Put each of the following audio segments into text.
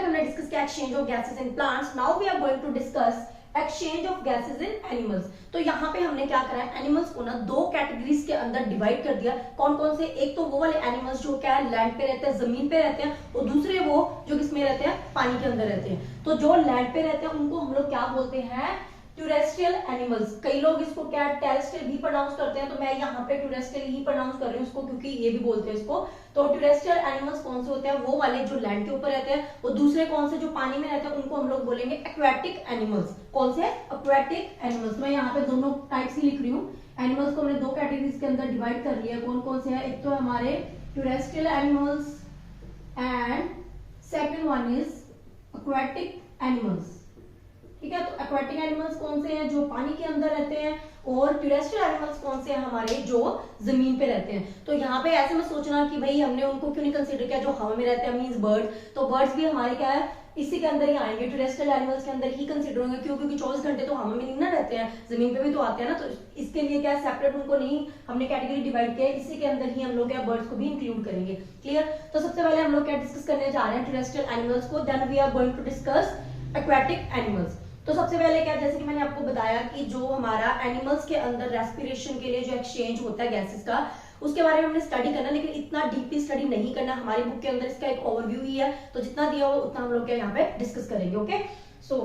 तक हमने डिस्कस किया exchange of gases in plants. Now we are going to discuss exchange of gases in animals. तो यहाँ पे हमने क्या करा है, एनिमल्स को ना दो कैटेगरीज के अंदर डिवाइड कर दिया। कौन कौन से? एक तो वो वाले एनिमल्स जो क्या है लैंड पे रहते हैं, जमीन पे रहते हैं, और दूसरे वो जो किसमें रहते हैं, पानी के अंदर रहते हैं। तो जो लैंड पे रहते हैं उनको हम लोग क्या बोलते हैं, टेरेस्ट्रियल एनिमल्स। कई लोग इसको क्या टेरेस्ट्रियल भी प्रोनाउंस करते हैं, तो मैं यहाँ पे टेरेस्ट्रियल ही प्रोनाउंस कर रही हूँ इसको, क्योंकि ये भी बोलते हैं इसको। तो टेरेस्ट्रियल एनिमल्स कौन से होते हैं, वो वाले जो लैंड के ऊपर रहते हैं, और दूसरे कौन से जो पानी में रहते हैं उनको हम लोग बोलेंगे एक्वेटिक एनिमल्स। कौन से? Aquatic animals. मैं यहाँ पे दोनों टाइप्स ही लिख रही हूँ। एनिमल्स को हमने दो कैटेगरीज के अंदर डिवाइड कर लिया। कौन कौन से हैं? एक तो हमारे terrestrial animals and second one is aquatic animals. ठीक है, तो एक्वेटिक एनिमल्स कौन से हैं, जो पानी के अंदर रहते हैं, और टेरेस्ट्रियल एनिमल्स कौन से हैं, हमारे जो जमीन पे रहते हैं। तो यहाँ पे ऐसे में सोचना कि भाई हमने उनको क्यों नहीं कंसीडर किया जो हवा में रहते हैं, मींस बर्ड्स। तो बर्ड्स भी हमारे क्या है, इसी के अंदर ही आएंगे, टेरेस्ट्रियल एनिमल्स के अंदर ही कंसीडर होंगे। क्यों? क्योंकि 24 घंटे तो हवा में नहीं ना रहते हैं, जमीन पे भी तो आते हैं ना। तो इसके लिए क्या सेपरेट उनको नहीं हमने कैटेगरी डिवाइड किया, इसी के अंदर ही हम लोग क्या बर्ड्स को भी इंक्लूड करेंगे। क्लियर? तो सबसे पहले हम लोग क्या डिस्कस करने जा रहे हैं, टेरेस्ट्रियल एनिमल्स को, then we are going to discuss aquatic animals. तो सबसे पहले क्या, जैसे कि मैंने आपको बताया कि जो हमारा एनिमल्स के अंदर रेस्पिरेशन के लिए जो एक्सचेंज होता है गैसेस का, उसके बारे में हमने स्टडी करना, लेकिन इतना डीपली स्टडी नहीं करना। हमारी बुक के अंदर इसका एक ओवरव्यू ही है, तो जितना दिया हो उतना हम लोग क्या यहाँ पे डिस्कस करेंगे। ओके, सो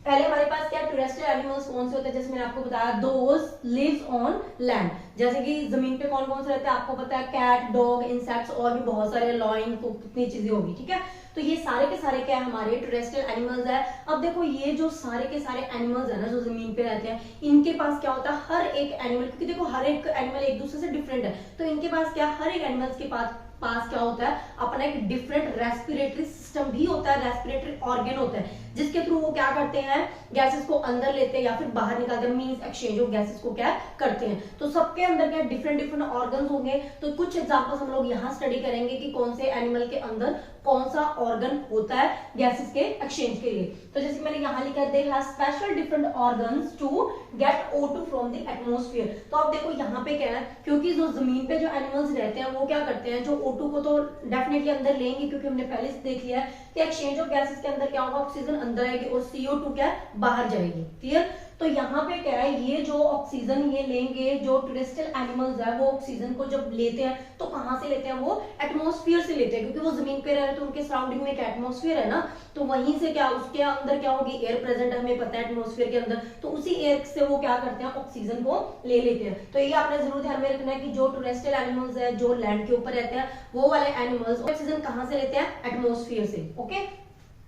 पहले हमारे पास क्या टेरेस्ट्रियल एनिमल्स कौन से होते हैं, जैसे मैंने आपको बताया दोज लिव्स ऑन लैंड। जैसे कि जमीन पे कौन कौन से रहते हैं आपको पता है, कैट, डॉग, इंसेक्ट्स, और भी बहुत सारे, लॉइन, को कितनी चीजें होगी। ठीक है, तो ये सारे के सारे क्या है, हमारे टेरेस्ट्रियल एनिमल्स है। अब देखो ये जो सारे के सारे एनिमल्स है ना जो जमीन पे रहते हैं, इनके पास क्या होता है, हर एक एनिमल, क्योंकि देखो हर एक एनिमल एक दूसरे से डिफरेंट है, तो इनके पास क्या, हर एक एनिमल्स के पास क्या होता है, अपना एक डिफरेंट रेस्पिरेटरी सिस्टम भी होता है, रेस्पिरेटरी ऑर्गन होता है, जिसके थ्रू वो क्या करते हैं, गैसेस को अंदर लेते हैं या फिर बाहर निकालते हैं, मींस एक्सचेंज ऑफ गैसेस को क्या करते हैं। तो सबके अंदर क्या डिफरेंट डिफरेंट ऑर्गन्स होंगे। तो कुछ एग्जांपल्स हम लोग यहाँ स्टडी करेंगे कि कौन से एनिमल के अंदर कौन सा ऑर्गन होता है गैसेस के एक्सचेंज के लिए। तो जैसे मैंने यहाँ लिखा है, they have special different organs to get O2 from the atmosphere. तो अब देखो यहाँ पे क्या है, क्योंकि जो जमीन पे जो एनिमल्स रहते हैं वो क्या करते हैं, जो O2 को तो डेफिनेटली अंदर लेंगे, क्योंकि हमने पहले से देख लिया है कि एक्सचेंज ऑफ गैसेस के अंदर क्या होगा, ऑक्सीजन अंदर आएगी और CO2 क्या है, बाहर जाएगी। क्लियर? तो यहाँ पे क्या है, ये जो ऑक्सीजन ये लेंगे, जो टेरेस्ट्रियल एनिमल्स है वो ऑक्सीजन को जब लेते हैं तो कहाँ से लेते हैं, वो एटमॉस्फेयर से लेते हैं, क्योंकि वो जमीन पे रह रहे हैं तो उनके सराउंडिंग में एक एटमॉस्फेयर है ना, तो वहीं से क्या, उसके अंदर क्या होगी, एयर प्रेजेंट है, हमें पता है एटमॉस्फेयर के अंदर, तो उसी एयर से वो क्या करते हैं, ऑक्सीजन को ले लेते हैं। तो ये आपने जरूर ध्यान में रखना है कि जो टेरेस्ट्रियल एनिमल्स है जो लैंड के ऊपर रहते हैं, वो वाले एनिमल्स ऑक्सीजन कहाँ से लेते हैं, एटमॉस्फेयर से। ओके,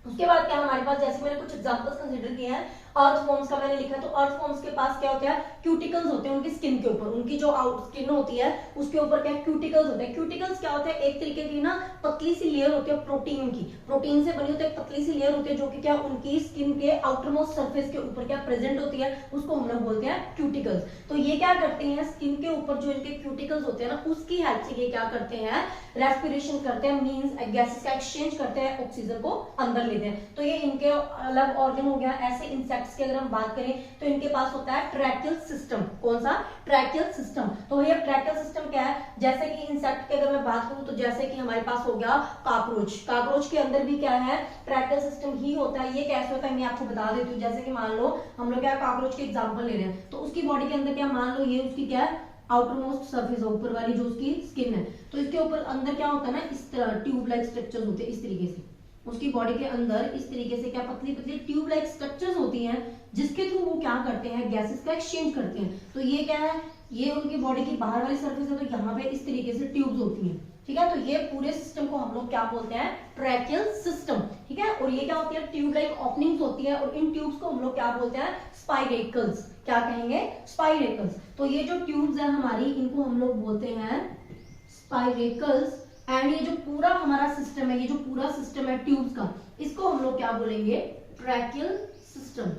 उसके बाद क्या हमारे पास, जैसे मैंने कुछ एग्जांपल्स कंसीडर किए हैं, अर्थवॉर्म्स का मैंने लिखा है। तो अर्थवॉर्म्स के पास क्या होता है, क्यूटिकल्स होते हैं उनकी स्किन के ऊपर, उनकी जो आउट स्किन होती है उसके ऊपर क्या क्यूटिकल्स होते हैं। क्यूटिकल्स क्या होते हैं, एक तरीके की ना पतली सी लेयर होती है प्रोटीन की, प्रोटीन से बनी होती है, पतली सी लेयर होती है जो कि क्या उनकी स्किन के आउटरमोस्ट सरफेस के ऊपर क्या प्रेजेंट होती है, उसको हम लोग बोलते हैं क्यूटिकल्स। तो ये क्या करते हैं, स्किन के ऊपर जो इनके क्यूटिकल्स होते हैं ना, उसकी हेल्प से ये क्या करते हैं, रेस्पिरेशन करते हैं, मींस गैसेस का एक्सचेंज करते हैं, ऑक्सीजन को अंदर लेते हैं। तो ये इनके अलग ऑर्गन हो गया। ऐसे इंसेक्ट्स की अगर हम बात करें तो इनके पास होता है ट्रैकियल सिस्टम। कौन सा? Tracheal system. तो ये ट्रैकियल सिस्टम क्या है, जैसे कि इंसेक्ट की अगर मैं बात करूं तो जैसे कि हमारे पास हो गया काकरोच, काकरोच के अंदर भी क्या है, ट्रैकियल सिस्टम ही होता है। ये कैसे होता है मैं आपको बता देती हूँ। जैसे कि मान लो हम लोग क्या काकरोच के एग्जाम्पल ले रहे हैं, तो उसकी बॉडी के अंदर क्या, मान लो ये उसकी क्या है, आउटरमोस्ट सरफेस, ऊपर वाली जो उसकी स्किन है, तो इसके ऊपर अंदर क्या होता है ना, इस तरह ट्यूब लाइक स्ट्रक्चर्स होते हैं, इस तरीके से उसकी बॉडी के अंदर इस तरीके से क्या पतली पतली ट्यूब लाइक स्ट्रक्चर्स होती हैं, जिसके थ्रू वो क्या करते हैं, गैसेस का एक्सचेंज करते हैं। तो ये क्या है, ये उनकी बॉडी की बाहर वाली सरफेस है, तो यहाँ पे इस तरीके से ट्यूब्स होती हैं। ठीक है, तो ये पूरे सिस्टम को हम लोग क्या बोलते हैं, ट्रैकियल सिस्टम। ठीक है, और ये क्या होती है, ट्यूब लाइक ओपनिंग्स होती है, और इन ट्यूब्स को हम लोग क्या बोलते हैं, स्पाइरेकल्स। क्या कहेंगे, स्पाइरेकल्स। तो ये जो ट्यूब्स है हमारी, इनको हम लोग बोलते हैं स्पाइरेकल्स। एंड ये जो पूरा हमारा सिस्टम है, ये जो पूरा सिस्टम है ट्यूब्स का, इसको हम लोग क्या बोलेंगे, tracheal system.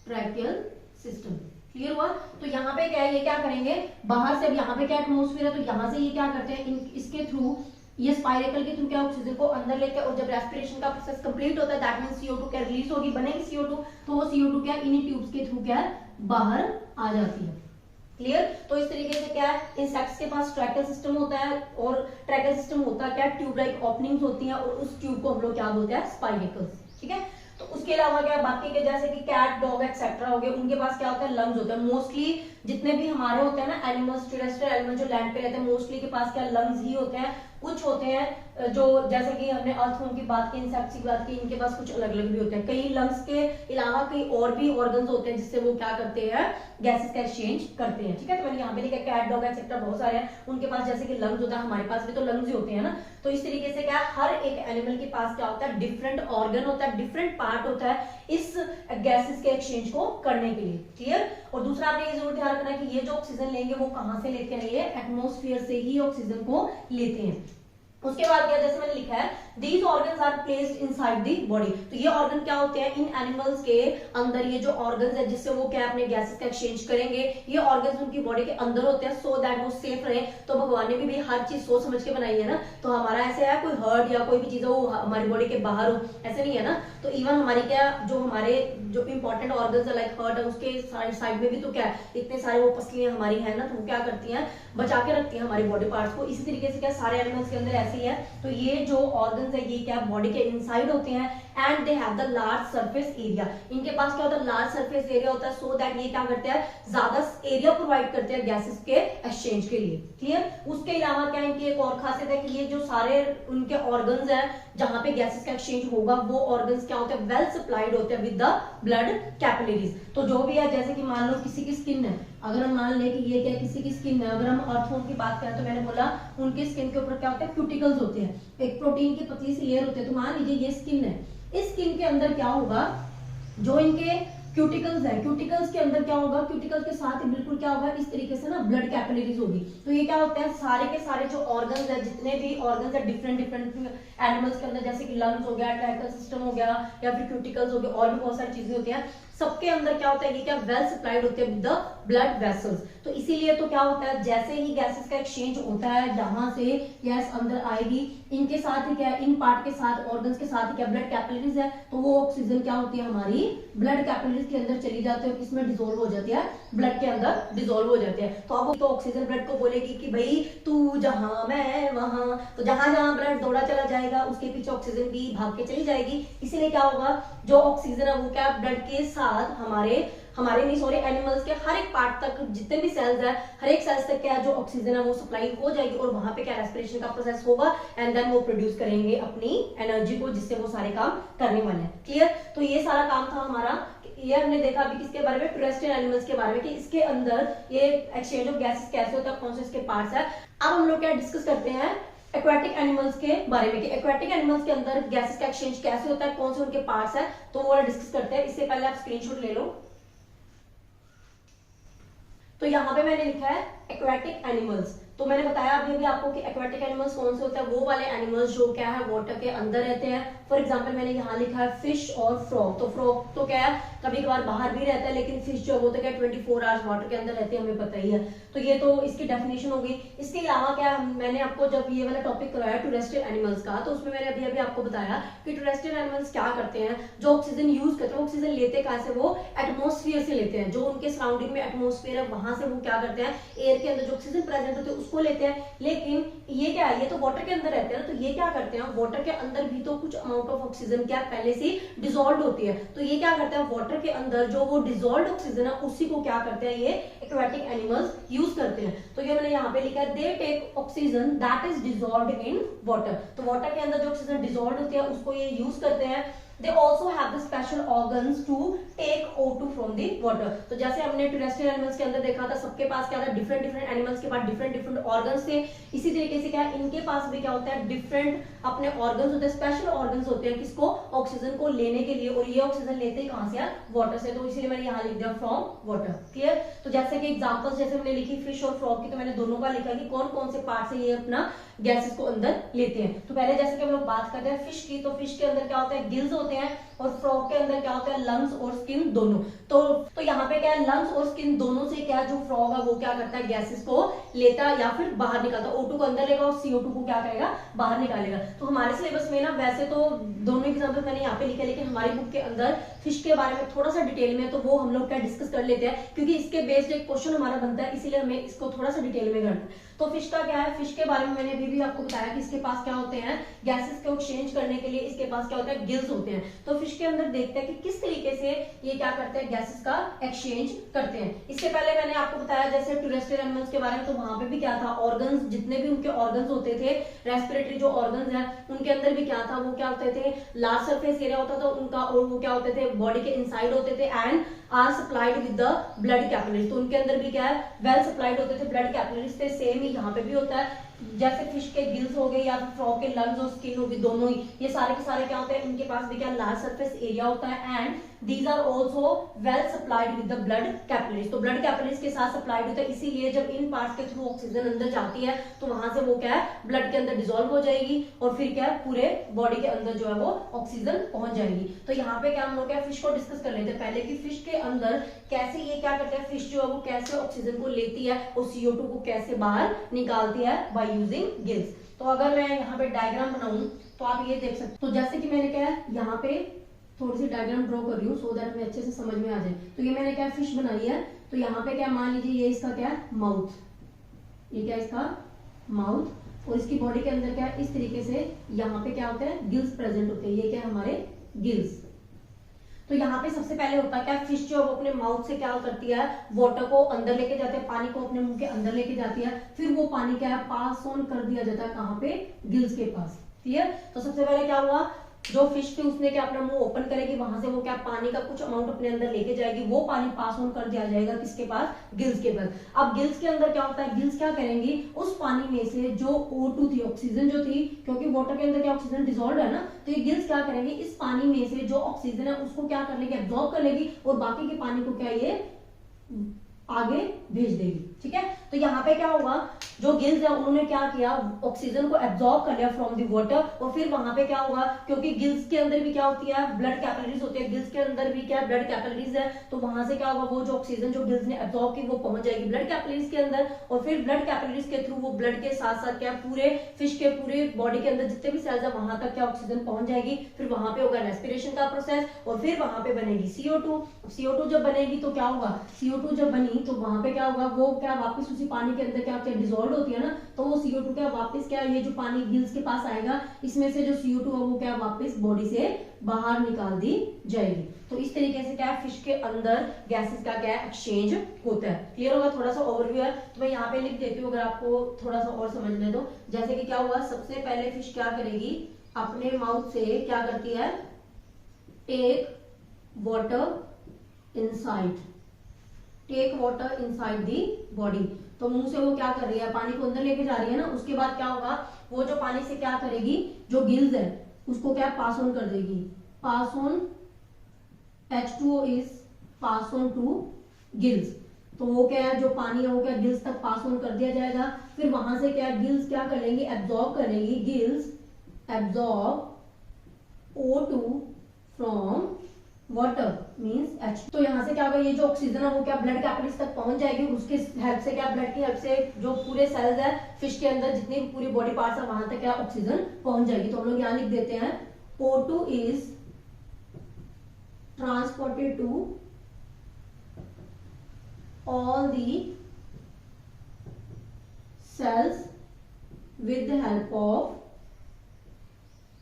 Tracheal system. Clear हुआ? तो यहाँ पे क्या है, ये क्या करेंगे, बाहर से, अब यहाँ पे क्या एटमॉस्फेयर है, तो यहाँ से ये क्या करते हैं, इसके थ्रू, ये स्पाइरेकल के थ्रू क्या ऑक्सीजन को अंदर लेते हैं, और जब रेस्पिरेशन का प्रोसेस कंप्लीट होता है, दैट मींस CO2 क्या रिलीज होगी, बनेगी CO2, तो वो CO2 क्या इन्हीं ट्यूब्स के थ्रू क्या बाहर आ जाती है। क्लियर। तो इस तरीके से क्या है, इंसेक्ट्स के पास ट्रैकल सिस्टम होता है, और ट्रैकल सिस्टम होता क्या है, ट्यूब लाइक ओपनिंग्स होती हैं, और उस ट्यूब को हम लोग क्या बोलते हैं, स्पाइरेकल्स। ठीक है। तो उसके अलावा क्या बाकी के जैसे कि कैट, डॉग एक्सेट्रा हो गए, उनके पास क्या होता है, लंग्स होते हैं। मोस्टली जितने भी हमारे होते हैं ना एनिमल्स, टेरेस्ट्रियल एनिमल जो लैंड पे रहते हैं, मोस्टली के पास क्या लंग्स ही होते हैं। कुछ होते हैं जो जैसे कि हमने अर्थवर्म की बात की, इंसेक्ट्स की बात की, इनके पास कुछ अलग अलग भी होते हैं। कई लंग्स के अलावा कई और भी ऑर्गन्स होते हैं जिससे वो क्या करते हैं, गैसेस का एक्सचेंज करते हैं। ठीक है। तो मैंने यहाँ पे लिखा कैट, डॉग एक्सेट्रा बहुत सारे हैं, उनके पास जैसे कि लंग्स होता है, हमारे पास भी तो लंग्स ही होते हैं ना। तो इस तरीके से क्या हर एक एनिमल के पास क्या होता है, डिफरेंट ऑर्गन होता है, डिफरेंट पार्ट होता है इस गैसेस के एक्सचेंज को करने के लिए। क्लियर। और दूसरा आपने ये जरूर ध्यान रखना कि ये जो ऑक्सीजन लेंगे वो कहां से लेते हैं, ये एटमॉस्फेयर से ही ऑक्सीजन को लेते हैं। उसके बाद क्या, जैसे मैंने लिखा है these organs are placed inside the body. तो ये ऑर्गन क्या होते हैं, इन एनिमल्स के अंदर ये जो ऑर्गन्स है जिससे वो क्या अपने गैसेस का एक्सचेंज करेंगे, ये ऑर्गन्स उनकी बॉडी के अंदर होते हैं, सो दैट वो सेफ रहे। तो भगवान ने भी हर चीज सोच समझ के बनाई है ना। तो हमारा ऐसे है कोई हर्ट या कोई भी चीज हो हमारी बॉडी के बाहर हो, ऐसे नहीं है ना। तो इवन हमारी क्या जो हमारे जो इंपॉर्टेंट ऑर्गन्स है लाइक हर्ट है, उसके साइड में भी तो क्या है, इतने सारे वो पसलियां हमारी है ना, तो वो क्या करती हैं, बचा के रखती है हमारी बॉडी पार्ट्स को। इसी तरीके से क्या सारे एनिमल्स के अंदर ऐसे ही है। तो ये जो ऑर्गन्स है ये क्या बॉडी के इनसाइड होते हैं, and they have the large surface area. इनके पास क्या होता है, लार्ज सरफेस एरिया होता है, सो दैट ये क्या करते हैं, ज्यादा एरिया प्रोवाइड करते हैं गैसेस के एक्सचेंज के लिए। क्लियर। उसके अलावा क्या इनकी एक और खासियत है कि ये जो सारे उनके ऑर्गन्स हैं जहां पे गैसेस का एक्सचेंज होगा, वो ऑर्गन्स क्या होते हैं, वेल सप्लाइड होते हैं विद द ब्लड कैपिलरीज। तो जो भी है, जैसे कि मान लो किसी की स्किन है, अगर हम मान ले कि ये क्या किसी की स्किन है, अगर हम अर्थवर्म की बात करें तो मैंने बोला उनकी स्किन के ऊपर क्या होता है, क्यूटिकल्स होते हैं, एक प्रोटीन की पतली सी लेयर होती है। तो मान लीजिए ये स्किन है, इस स्किन के अंदर क्या होगा, जो इनके क्यूटिकल्स है, क्यूटिकल्स के अंदर क्या होगा, क्यूटिकल्स के साथ ही बिल्कुल क्या होगा, इस तरीके से ना ब्लड कैपिलरीज होगी। तो ये क्या होता है, सारे के सारे जो ऑर्गन्स है, जितने भी ऑर्गन्स है डिफरेंट डिफरेंट एनिमल्स के अंदर, जैसे कि लंग्स हो गया, ट्रैकल सिस्टम हो गया, या फिर क्यूटिकल्स हो गए, और भी बहुत सारी चीजें होती हैं, सबके अंदर क्या होता है, ये क्या वेल सप्लाइड होते हैं विद द ब्लड वेसल्स। तो इसीलिए तो क्या होता है, जैसे ही गैसेस का एक्सचेंज होता है, जहां से गैस अंदर आएगी, इनके साथ ही क्या, इन पार्ट के साथ, ऑर्गन्स के साथ ही क्या ब्लड कैपिलरीज है, तो वो ऑक्सीजन क्या होती है, हमारी ब्लड कैपिलरीज के अंदर चली जाती है, इसमें डिसॉल्व हो जाती है, ब्लड के अंदर डिसॉल्व हो जाते हैं। तो अब तो ऑक्सीजन ब्लड को बोलेगी कि भाई तू जहां मैं वहां, तो जहां जहां ब्लड दौड़ा चला जाएगा उसके पीछे ऑक्सीजन भी भाग के चली जाएगी। इसीलिए क्या होगा, जो ऑक्सीजन है वो क्या ब्लड के साथ हमारे नहीं सॉरी एनिमल्स के हर एक पार्ट तक, जितने भी सेल्स है, हर एक सेल्स तक क्या जो ऑक्सीजन है वो सप्लाई हो जाएगी, और वहां पे क्या रेस्पिरेशन का प्रोसेस होगा, एंड देन वो प्रोड्यूस करेंगे अपनी एनर्जी को, जिससे वो सारे काम करने वाले हैं। क्लियर। तो ये सारा काम था हमारा। ये हमने देखा अभी किसके बारे में, टेरेस्ट्रियल एनिमल्स के बारे में, कि इसके अंदर ये एक्सचेंज ऑफ गैसेस कैसे होता है, कौन से इसके पार्ट्स है। अब हम लोग क्या डिस्कस करते हैं एक्वाटिक एनिमल्स के बारे में, कि एक्वाटिक एनिमल्स के अंदर गैसेस का एक्सचेंज कैसे होता है, कौन से उनके पार्ट्स है, तो वो डिस्कस करते हैं। इससे पहले आप स्क्रीनशॉट ले लो। तो यहाँ पे मैंने लिखा है एक्वाटिक एनिमल्स। तो मैंने बताया अभी आपको कि एक्वाटिक एनिमल्स कौन से होते हैं, वो वाले एनिमल्स जो क्या है वाटर के अंदर रहते हैं। फॉर एग्जांपल मैंने यहाँ लिखा है फिश और फ्रॉग। तो फ्रॉग तो क्या है कभी कभार बाहर भी रहता है, लेकिन फिश जो वो तो क्या 24 आवर्स वाटर के अंदर रहते हैं, हमें पता ही है। तो ये तो इसकी डेफिनेशन होगी। इसके अलावा क्या मैंने आपको जब ये वाला टॉपिक कराया टेरेस्ट्रियल एनिमल्स का, तो उसमें मैंने अभी आपको बताया कि टेरेस्ट्रियल एनिमल्स क्या करते हैं, जो ऑक्सीजन यूज करते हैं, ऑक्सीजन लेते कहां से, वो एटमॉस्फेयर से लेते हैं। जो उनके सराउंडिंग में एटमॉस्फेयर है वहां से वो क्या करते हैं, एयर के अंदर जो ऑक्सीजन प्रेजेंट होते हैं उसको लेते हैं। लेकिन ये क्या है, ये तो वाटर के अंदर रहते हैं ना, तो ये क्या करते हैं, वाटर के अंदर भी तो कुछ अमाउंट ऑफ ऑक्सीजन क्या पहले से डिसॉल्व होती है। तो ये क्या करते हैं, वाटर के अंदर जो वो डिसॉल्व ऑक्सीजन है उसी को क्या करते हैं, ये एक्वाटिक एनिमल्स यूज करते हैं। तो ये मैंने यहाँ पे लिखा है they take oxygen that is dissolved in water. तो वाटर के अंदर जो ऑक्सीजन डिसॉल्व होती है उसको ये यूज करते हैं। They also have the special organs to take O2 from the water. तो जैसे हमने टेरेस्ट्रियल एनिमल्स के अंदर देखा था, सबके पास क्या था, डिफरेंट डिफरेंट एनिमल्स के पास डिफरेंट डिफरेंट ऑर्गन्स थे। इसी तरीके से क्या इनके पास भी क्या होता है, डिफरेंट अपने ऑर्गन्स होते हैं, स्पेशल ऑर्गन्स होते हैं किसको, ऑक्सीजन को लेने के लिए। और ये ऑक्सीजन लेते हैं कहां से, वाटर से। तो इसलिए मैंने यहाँ लिख दिया फ्रॉम वाटर। क्लियर। तो जैसे कि एग्जांपल्स जैसे मैंने लिखी फिश और फ्रॉग की, तो मैंने दोनों का लिखा कि कौन कौन से पार्ट से ये अपना गैसेस को अंदर लेते हैं। तो पहले जैसे कि हम लोग बात करते हैं फिश की, तो फिश के अंदर क्या होता है, गिल्स होते होते हैं और फ्रॉग के अंदर क्या होता है, लंग्स और स्किन दोनों। तो यहाँ पे क्या है, लंग्स और स्किन दोनों से क्या जो फ्रॉग है वो क्या करता है, गैसेस को लेता है या फिर बाहर निकालता है। O2 को अंदर लेगा और CO2 को क्या करेगा, बाहर निकालेगा। तो हमारे सिलेबस में ना वैसे तो दोनों एग्जाम्पल मैंने यहाँ पे लिखे, लेकिन हमारी बुक के अंदर फिश के बारे में थोड़ा सा डिटेल में, तो वो हम लोग क्या डिस्कस कर लेते हैं, क्योंकि इसके बेस्ड एक क्वेश्चन हमारा बनता है, इसीलिए हमें इसको थोड़ा सा डिटेल में करना है। तो फिश का क्या है, फिश के बारे में मैंने अभी भी आपको बताया कि इसके पास क्या होते हैं, गैसेस को एक्सचेंज करने के लिए इसके पास क्या होता है, गिल्स होते हैं। तो फिश के अंदर देखते हैं कि किस तरीके से ये क्या करते हैं, गैसेस का एक्सचेंज करते हैं। इससे पहले मैंने आपको बताया जैसे टेरेस्ट्रियल एनिमल्स के बारे में, तो वहां पे भी क्या था, ऑर्गन्स, जितने भी उनके ऑर्गन्स होते थे, रेस्पिरेटरी जो ऑर्गन्स है उनके अंदर भी क्या था, वो क्या होते थे, लार्ज सरफेस एरिया होता था उनका, और वो क्या होते थे, बॉडी के इनसाइड होते थे and are supplied with the blood capillaries. तो उनके अंदर भी क्या है, वेल सप्लाइड होते थे ब्लड कैपिलरीज से। सेम ही यहाँ पे भी होता है, जैसे फिश के गिल्स हो गए या फिर फ्रॉग के लंग्स और स्किन होगी, दोनों ही ये सारे के सारे क्या होते हैं, इनके पास भी क्या लार्ज सरफेस एरिया होता है and these are also well supplied with the blood capillaries. तो ब्लड कैपिलरीज के साथ सप्लाइड होता है, इसीलिए जब इन पार्ट्स के थ्रू ऑक्सीजन अंदर जाती है तो वहां से वो क्या है, ब्लड के अंदर डिसॉल्व हो जाएगी और फिर क्या है, पूरे बॉडी के अंदर जो है वो ऑक्सीजन पहुंच जाएगी। तो यहाँ पे क्या हम लोग क्या फिश को डिस्कस कर लेते हैं पहले कि फिश के अंदर कैसे ये क्या करते हैं, फिश जो है वो कैसे ऑक्सीजन को लेती है और CO2 को कैसे बाहर निकालती है बाय यूजिंग गिल्स। तो अगर मैं यहाँ पे डायग्राम बनाऊं तो आप ये देख सकते हो। तो जैसे कि मैंने क्या है, यहाँ पे थोड़ी सी डायग्राम ड्रॉ कर रही हूँ सो दैट हमें अच्छे से समझ में आ जाए। तो ये मैंने क्या फिश बनाई है, तो यहाँ पे क्या मान लीजिए ये इसका क्या है, माउथ, ये क्या इसका माउथ, और इसकी बॉडी के अंदर क्या है, इस तरीके से यहाँ पे क्या होता है, गिल्स प्रेजेंट होते हैं। ये क्या हमारे गिल्स। तो यहाँ पे सबसे पहले होता है क्या, फिश जो वो अपने माउथ से क्या करती है, वाटर को अंदर लेके जाती है, पानी को अपने मुंह के अंदर लेके जाती है, फिर वो पानी क्या है, पास ऑन कर दिया जाता है कहाँ पे, गिल्स के पास। क्लियर। तो सबसे पहले क्या हुआ, जो फिश थी उसने क्या अपना मुंह ओपन करेगी, वहां से वो क्या पानी का कुछ अमाउंट अपने अंदर लेके जाएगी, वो पानी पास ऑन कर दिया जाएगा किसके पास, गिल्स के पास। अब गिल्स के अंदर क्या होता है, गिल्स क्या करेंगी, उस पानी में से जो O2 थी, ऑक्सीजन जो थी, क्योंकि वाटर के अंदर क्या ऑक्सीजन डिसॉल्व है ना, तो ये गिल्स क्या करेंगे, इस पानी में से जो ऑक्सीजन है उसको क्या कर लेगी, एब्जॉर्ब कर लेगी और बाकी के पानी को क्या ये आगे भेज देगी। ठीक है। तो यहाँ पे क्या होगा, जो गिल्स है उन्होंने क्या किया, ऑक्सीजन को एब्जॉर्ब कर लिया फ्रॉम द वाटर, और फिर वहां पे क्या होगा, क्योंकि गिल्स के अंदर भी क्या होती है, ब्लड कैपिलरीज होती है, गिल्स के अंदर भी क्या ब्लड कैपिलरीज है, तो वहां से क्या होगा, वो जो ऑक्सीजन जो गिल्स ने एब्जॉर्ब की वो पहुंच जाएगी ब्लड कैपिलरीज के अंदर, और फिर ब्लड कैपिलरीज के थ्रू वो ब्लड के साथ साथ क्या पूरे फिश के पूरे बॉडी के अंदर जितने भी सेल्स है वहां तक क्या ऑक्सीजन पहुंच जाएगी। फिर वहां पे होगा रेस्पिरेशन का प्रोसेस और फिर वहां पे बनेगी CO2। CO2 जब बनेगी तो क्या होगा, CO2 जब बनी तो वहां पे क्या होगा, वो क्या वापस उसी पानी के अंदर क्या डिसॉल्व होती है ना, तो वो CO2 क्या वापस क्या, ये जो पानी गिल्स के पास आएगा इसमें से जो CO2 है वो क्या वापस बॉडी से बाहर निकाल दी जाएगी। तो इस तरीके से क्या है, फिश के अंदर गैसेस का क्या एक्सचेंज होता है। क्लियर होगा, थोड़ा सा ओवरव्यू है तो मैं यहाँ पे लिख देती हूँ अगर आपको थोड़ा सा और समझने दो। जैसे कि क्या हुआ, सबसे पहले फिश क्या करेगी, अपने माउथ से क्या करती है, take water inside, take water inside the body. तो मुंह से वो क्या कर रही है, पानी को अंदर लेके जा रही है ना। उसके बाद क्या होगा, वो जो पानी से क्या करेगी, जो गिल्स है उसको क्या पास ऑन कर देगी, pass on, H2O is pass on to gills. तो वो क्या है, जो पानी है वो क्या गिल्स तक पास ऑन कर दिया जाएगा। फिर वहां से क्या गिल्स क्या कर लेंगी, एब्जॉर्ब कर लेंगी, gills absorb O2 from water means H। तो यहाँ से क्या होगा, ये जो ऑक्सीजन है वो क्या ब्लड कैपिलरीज तक पहुंच जाएगी, उसके हेल्प से क्या, ब्लड की हेल्प से जो पूरे सेल्स है फिश के अंदर जितने भी पूरी बॉडी पार्ट्स है वहां तक क्या ऑक्सीजन पहुंच जाएगी। तो हम लोग यहाँ लिख देते हैं, O2 is transported to all the cells with the help of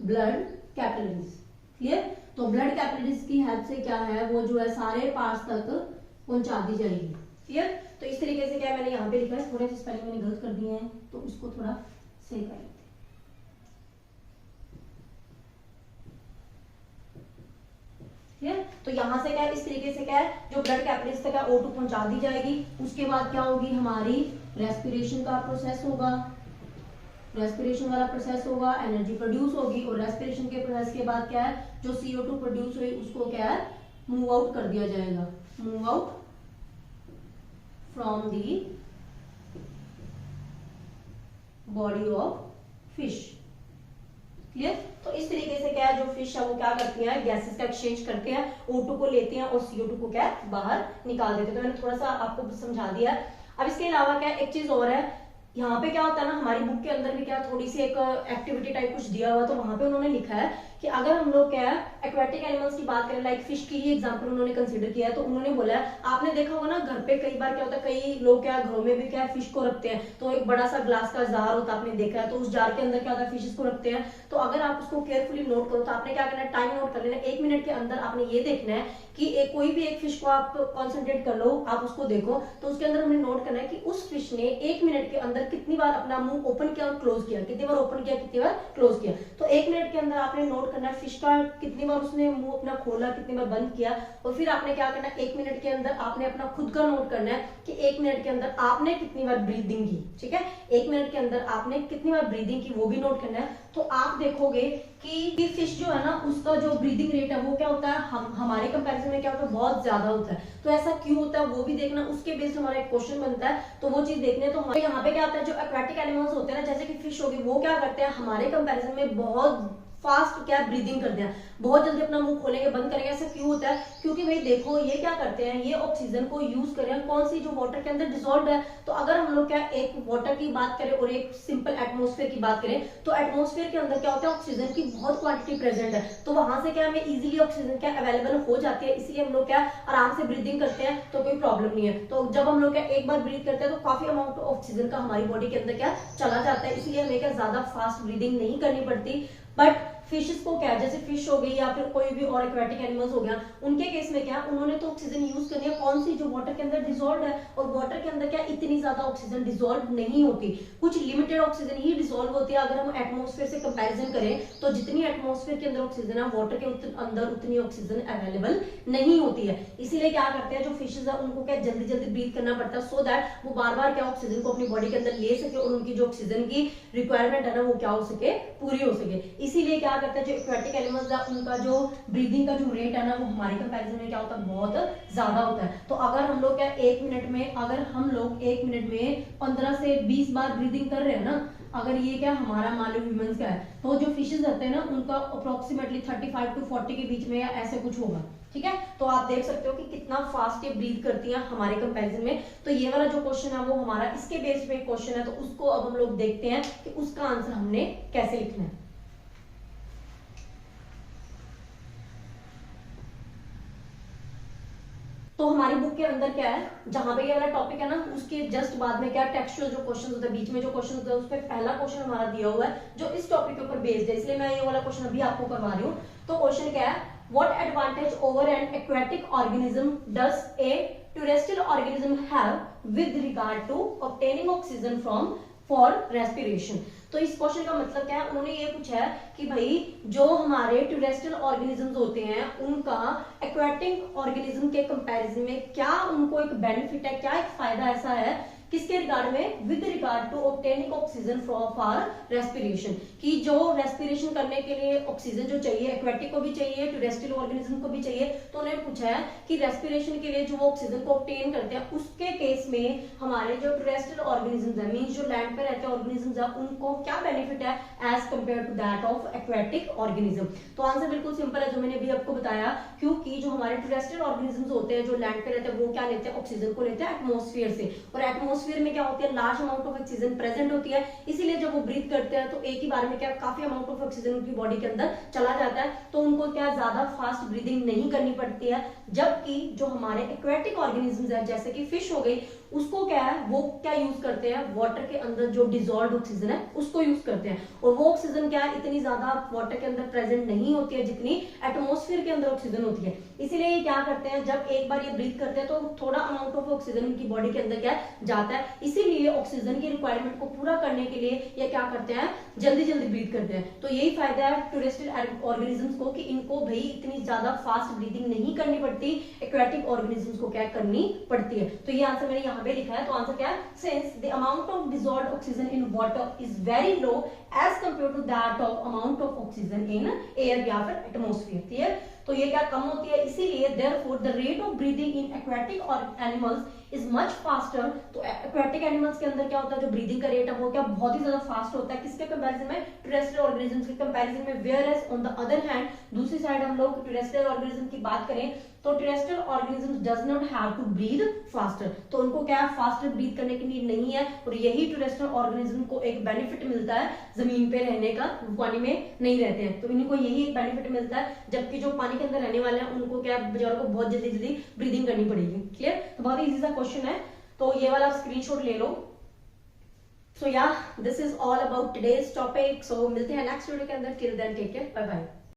blood capillaries। Clear. तो ब्लड कैपिलरीज की हेल्प से क्या है, वो जो है सारे पार्ट्स तक पहुंचा दी जाएगी। क्लियर। तो इस तरीके से क्या मैंने यहाँ पे लिखा है, थोड़े से स्पेलिंग मैंने गलत कर दिए हैं तो इसको थोड़ा सही कर लेते हैं। तो यहां से क्या इस तरीके से क्या है, जो ब्लड कैपिलरीज तक O2 पहुंचा दी जाएगी। उसके बाद क्या होगी, हमारी रेस्पिरेशन का प्रोसेस होगा, रेस्पिरेशन वाला प्रोसेस होगा, एनर्जी प्रोड्यूस होगी, और रेस्पिरेशन के प्रोसेस के बाद क्या है, जो CO2 प्रोड्यूस हुई उसको क्या है मूव आउट कर दिया जाएगा, move out from the body of fish. Clear. तो इस तरीके से क्या है, जो फिश है वो क्या करती है, गैसेस का एक्सचेंज करते हैं, O2 को लेते हैं और CO2 को क्या बाहर निकाल देते हैं। तो मैंने थोड़ा सा आपको समझा दिया। अब इसके अलावा क्या एक चीज और है, यहाँ पे क्या होता है ना, हमारी बुक के अंदर भी क्या थोड़ी सी एक एक्टिविटी टाइप कुछ दिया हुआ, तो वहां पे उन्होंने लिखा है कि अगर हम लोग क्या है एक्वेटिक एनिमल्स की बात करें, लाइक फिश की ही एग्जांपल उन्होंने कंसीडर किया है, तो उन्होंने बोला है, आपने देखा होगा ना घर पे कई बार क्या होता है, कई लोग क्या घरों में भी क्या फिश को रखते हैं, तो एक बड़ा सा ग्लास का जार होता है, आपने देखा है, तो उस जार के अंदर क्या होता है, फिशेस को रखते हैं। तो अगर आप उसको केयरफुली नोट करो तो आपने क्या करना है, टाइम नोट कर लेना, 1 मिनट के अंदर आपने ये देखना है कि कोई भी एक फिश को आप कॉन्सेंट्रेट कर लो, आप उसको देखो, तो उसके अंदर हमने नोट करना है कि उस फिश ने 1 मिनट के अंदर कितनी बार अपना मुंह ओपन किया और क्लोज किया, कितनी बार ओपन किया, कितनी बार क्लोज किया। तो 1 मिनट के अंदर आपने नोट करना है फिश का कितनी बार उसने मुंह अपना खोला, कितनी बार बंद किया, और फिर आपने क्या करना है, 1 मिनट के अंदर आपने अपना खुद का नोट करना है कि 1 मिनट के अंदर आपने कितनी बार ब्रीदिंग की, ठीक है, 1 मिनट के अंदर आपने कितनी बार ब्रीदिंग की वो भी नोट करना है। तो आप देखोगे कि फिश जो है ना, उसका जो ब्रीदिंग रेट है वो क्या होता है, हमारे कंपैरिजन में क्या होता है, बहुत ज्यादा होता है। तो ऐसा क्यों होता है वो भी देखना, उसके बेस्ड हमारा एक क्वेश्चन बनता है, तो वो चीज देखने। तो यहाँ पे क्या होता है, जो एक्वेटिक एनिमल्स होते हैं ना, जैसे कि फिश होगी, वो क्या करते हैं हमारे कंपैरिजन में बहुत फास्ट क्या ब्रीदिंग करते हैं, बहुत जल्दी अपना मुंह खोलेंगे, बंद करेंगे। ऐसा क्यों होता है, क्योंकि भाई देखो ये क्या करते हैं, ये ऑक्सीजन को यूज कर रहे हैं कौन सी, जो वाटर के अंदर डिसॉल्व है। तो अगर हम लोग क्या एक वाटर की बात करें और एक सिंपल एटमॉस्फेयर की बात करें, तो एटमॉस्फेयर के अंदर क्या होता है, ऑक्सीजन की बहुत क्वांटिटी प्रेजेंट है, तो वहां से क्या हमें इजीली ऑक्सीजन क्या अवेलेबल हो जाती है, इसलिए हम लोग क्या आराम से ब्रीदिंग करते हैं, तो कोई प्रॉब्लम नहीं है। तो जब हम लोग क्या एक बार ब्रीथ करते हैं तो काफी अमाउंट ऑफ ऑक्सीजन का हमारी बॉडी के अंदर क्या चला जाता है, इसलिए हमें क्या ज्यादा फास्ट ब्रीदिंग नहीं करनी पड़ती। बट फिशेस को क्या, जैसे फिश हो गई या फिर कोई भी और एक्वेटिक एनिमल्स हो गया, उनके केस में क्या उन्होंने तो ऑक्सीजन यूज करनी है कौन सी, जो वाटर के अंदर डिसॉल्व है, और वाटर के अंदर क्या इतनी ज्यादा ऑक्सीजन डिसॉल्व नहीं होती, कुछ लिमिटेड ऑक्सीजन ही डिसॉल्व होती है। अगर हम एटमॉस्फेयर से कंपैरिजन करें तो जितनी एटमॉस्फेयर के अंदर ऑक्सीजन है, वाटर के अंदर उतनी ऑक्सीजन अवेलेबल नहीं होती है। इसीलिए क्या करते हैं जो फिशेस है उनको क्या जल्दी जल्दी ब्रीथ करना पड़ता है, सो दैट वो बार बार क्या ऑक्सीजन को अपनी बॉडी के अंदर ले सके और उनकी जो ऑक्सीजन की रिक्वायरमेंट है ना वो क्या हो सके, पूरी हो सके। इसीलिए क्या करते हैं जो एक्वेटिक एनिमल्स है उनका जो ब्रीदिंग का जो रेट है ना वो हमारे कंपैरिजन में क्या होता है, बहुत ज्यादा होता है। तो अगर हम लोग क्या 1 मिनट में, अगर हम लोग 1 मिनट में 15 से 20 बार ब्रीदिंग कर रहे हैं ना, अगर ये क्या हमारा मान लो ह्यूमंस का है, तो जो फिशेस रहते हैं ना उनका अप्रोक्सीमेटली 35 to 40 के बीच में या ऐसे कुछ होगा, ठीक है। तो आप देख सकते हो कि कितना फास्ट ये ब्रीथ करती है हमारे कंपैरिजन में। तो ये वाला जो क्वेश्चन है वो हमारा इसके बेस पे क्वेश्चन है, तो उसको अब हम लोग देखते हैं कि उसका आंसर हमने कैसे लिखना है। तो हमारी बुक के अंदर क्या है, जहां पे ये वाला टॉपिक है ना उसके जस्ट बाद में क्या टेक्सचुअल जो क्वेश्चन होता है, बीच में जो क्वेश्चन होता है उस पर पहला क्वेश्चन हमारा दिया हुआ है जो इस टॉपिक के ऊपर बेस्ड है, इसलिए मैं ये वाला क्वेश्चन अभी आपको करवा रही हूँ। तो क्वेश्चन क्या है, what advantage over N aquatic organism does a terrestrial organism have with regard to obtaining oxygen from for respiration। तो इस क्वेश्चन का मतलब क्या है, उन्होंने ये पूछा है कि भाई जो हमारे टेरेस्ट्रियल ऑर्गेनिजम्स होते हैं उनका एक्वेटिक ऑर्गेनिज्म के कंपैरिजन में क्या उनको एक बेनिफिट है, क्या एक फायदा ऐसा है, किसके रिगार्ड में, with regard to obtaining oxygen for respiration, कि जो रेस्पिरेशन करने के लिए ऑक्सीजन जो चाहिए एक्वेटिक को भी चाहिए, टेरेस्ट्रियल ऑर्गेनिज्म को भी चाहिए। तो उन्होंने पूछा है कि रेस्पिरेशन के लिए जो वो ऑक्सीजन को ऑब्टेन करते हैं उसके केस में हमारे जो टेरेस्ट्रियल ऑर्गेनिजम्स है, मींस जो लैंड पे रहते हैं ऑर्गेनिजम्स है, उनको क्या बेनिफिट है as compared to that of aquatic organism. तो आंसर बिल्कुल सिंपल है जो मैंने अभी आपको बताया, क्योंकि जो हमारे टेरेस्ट्रियल ऑर्गेनिजम्स होते हैं जो लैंड पे रहते हैं वो क्या लेते हैं, ऑक्सीजन को लेते हैं एटमॉस्फेयर से, और एटमॉस्फेयर में क्या होती है, large amount of oxygen present होती है, इसीलिए जब वो ब्रीथ करते हैं तो एक ही बार में क्या काफी अमाउंट ऑफ ऑक्सीजन उनकी बॉडी के अंदर चला जाता है, तो उनको क्या ज्यादा फास्ट ब्रीदिंग नहीं करनी पड़ती है। जबकि जो हमारे एक्वेटिक ऑर्गेनिजम्स है जैसे कि फिश हो गई, उसको क्या है वो क्या यूज करते हैं, वाटर के अंदर जो डिसॉल्व्ड ऑक्सीजन है उसको यूज करते हैं, और वो ऑक्सीजन क्या है इतनी ज्यादा वाटर के अंदर प्रेजेंट नहीं होती है जितनी एटमॉस्फेयर के अंदर ऑक्सीजन होती है। इसीलिए ये क्या करते हैं, जब एक बार ये ब्रीथ करते हैं तो थोड़ा अमाउंट ऑफ ऑक्सीजन उनकी बॉडी के अंदर क्या जाता है, इसीलिए ऑक्सीजन की रिक्वायरमेंट को पूरा करने के लिए ये क्या करते हैं, जल्दी जल्दी ब्रीथ करते हैं। तो यही फायदा है टेरेस्ट्रियल ऑर्गेनिजम्स को कि इनको भाई इतनी ज्यादा फास्ट ब्रीदिंग नहीं करनी पड़ती, एक्वेटिक ऑर्गेनिजम्स को क्या करनी पड़ती है। तो ये आंसर मैंने यहाँ पे लिखा है। तो आंसर क्या है, since the amount of dissolved oxygen in water is very low as compared to that of amount of oxygen in air या फिर एटमोस्फियर। क्लियर? तो ये क्या कम होती है, इसीलिए therefore the rate of breathing in aquatic और एनिमल्स इज मच फास्टर। तो एक्वेटिक एनिमल्स के अंदर क्या होता है, जो ब्रीदिंग का रेट है वो क्या बहुत ही ज्यादा फास्ट होता है, किसके कंपैरिजन में, टेरेस्ट्रियल ऑर्गेनिजम्स के कंपैरिजन में। Whereas on the other hand, दूसरी साइड हम लोग टेरेस्ट्रियल ऑर्गेनिज्म की बात करें तो terrestrial organisms does not have to breathe faster, तो उनको क्या फास्टर ब्रीथ करने की नीड नहीं है, और यही टेरेस्ट्रियल ऑर्गेनिज्म को एक बेनिफिट मिलता है जमीन पे रहने का, पानी में नहीं रहते हैं, तो इनको यही एक बेनिफिट मिलता है, जबकि जो पानी के अंदर रहने वाले हैं उनको क्या बेचारों को बहुत जल्दी जल्दी ब्रीदिंग करनी पड़ेगी। क्लियर? तो बहुत इजी सा क्वेश्चन है, तो ये वाला स्क्रीनशॉट ले लो। सो या this is all about today's topic. So मिलते हैं नेक्स्ट वीडियो के अंदर, till then take care, bye bye.